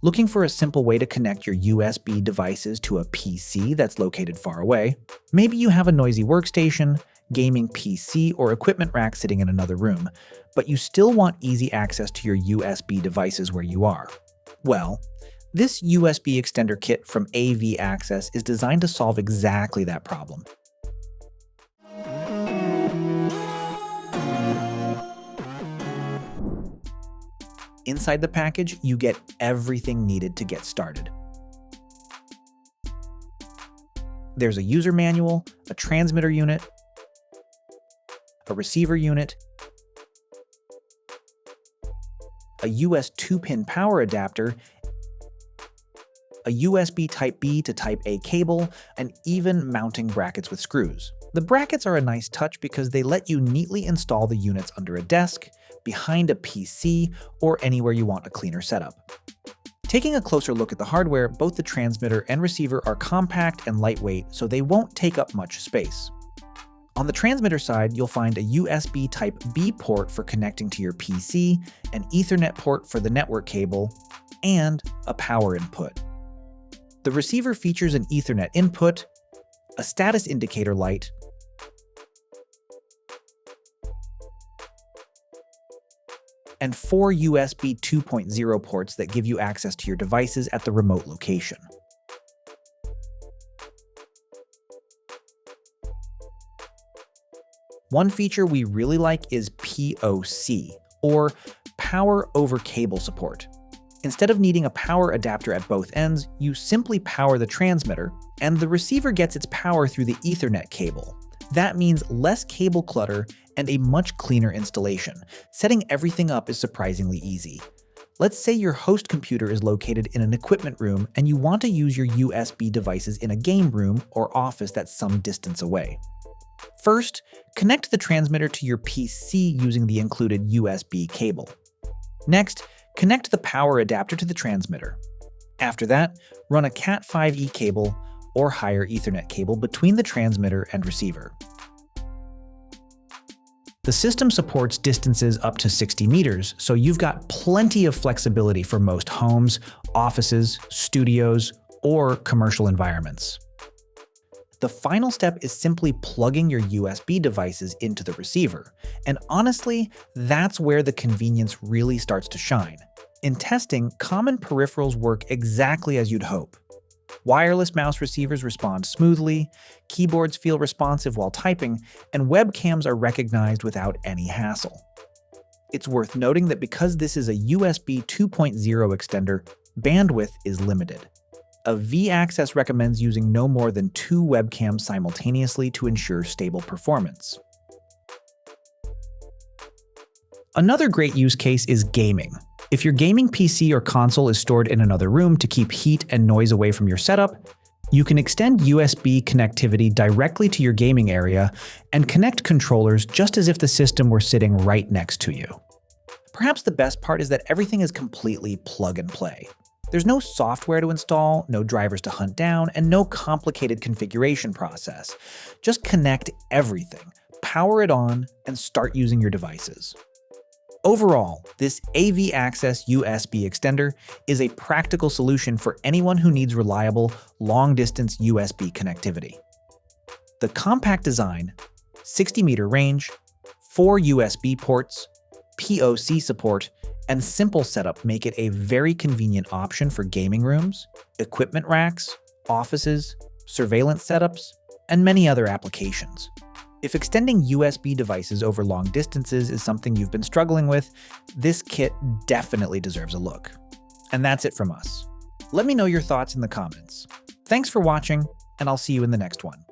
Looking for a simple way to connect your USB devices to a PC that's located far away? Maybe you have a noisy workstation, gaming PC, or equipment rack sitting in another room, but you still want easy access to your USB devices where you are. Well, this USB extender kit from AV Access is designed to solve exactly that problem. Inside the package, you get everything needed to get started. There's a user manual, a transmitter unit, a receiver unit, a US 2-pin power adapter, a USB Type-B to Type-A cable, and even mounting brackets with screws. The brackets are a nice touch because they let you neatly install the units under a desk, behind a PC, or anywhere you want a cleaner setup. Taking a closer look at the hardware, both the transmitter and receiver are compact and lightweight, so they won't take up much space. On the transmitter side, you'll find a USB Type-B port for connecting to your PC, an Ethernet port for the network cable, and a power input. The receiver features an Ethernet input, a status indicator light, and 4 USB 2.0 ports that give you access to your devices at the remote location. One feature we really like is POC, or Power over Cable support. Instead of needing a power adapter at both ends, you simply power the transmitter, and the receiver gets its power through the Ethernet cable. That means less cable clutter and a much cleaner installation. Setting everything up is surprisingly easy. Let's say your host computer is located in an equipment room and you want to use your USB devices in a game room or office that's some distance away. First, connect the transmitter to your PC using the included USB cable. Next, connect the power adapter to the transmitter. After that, run a Cat5e cable or higher Ethernet cable between the transmitter and receiver. The system supports distances up to 60 meters, so you've got plenty of flexibility for most homes, offices, studios, or commercial environments. The final step is simply plugging your USB devices into the receiver, and honestly, that's where the convenience really starts to shine. In testing, common peripherals work exactly as you'd hope. Wireless mouse receivers respond smoothly, keyboards feel responsive while typing, and webcams are recognized without any hassle. It's worth noting that because this is a USB 2.0 extender, bandwidth is limited. AV Access recommends using no more than 2 webcams simultaneously to ensure stable performance. Another great use case is gaming. If your gaming PC or console is stored in another room to keep heat and noise away from your setup, you can extend USB connectivity directly to your gaming area and connect controllers just as if the system were sitting right next to you. Perhaps the best part is that everything is completely plug and play. There's no software to install, no drivers to hunt down, and no complicated configuration process. Just connect everything, power it on, and start using your devices. Overall, this AV Access USB extender is a practical solution for anyone who needs reliable, long-distance USB connectivity. The compact design, 60-meter range, 4 USB ports, POC support, and simple setup make it a very convenient option for gaming rooms, equipment racks, offices, surveillance setups, and many other applications. If extending USB devices over long distances is something you've been struggling with, this kit definitely deserves a look. And that's it from us. Let me know your thoughts in the comments. Thanks for watching, and I'll see you in the next one.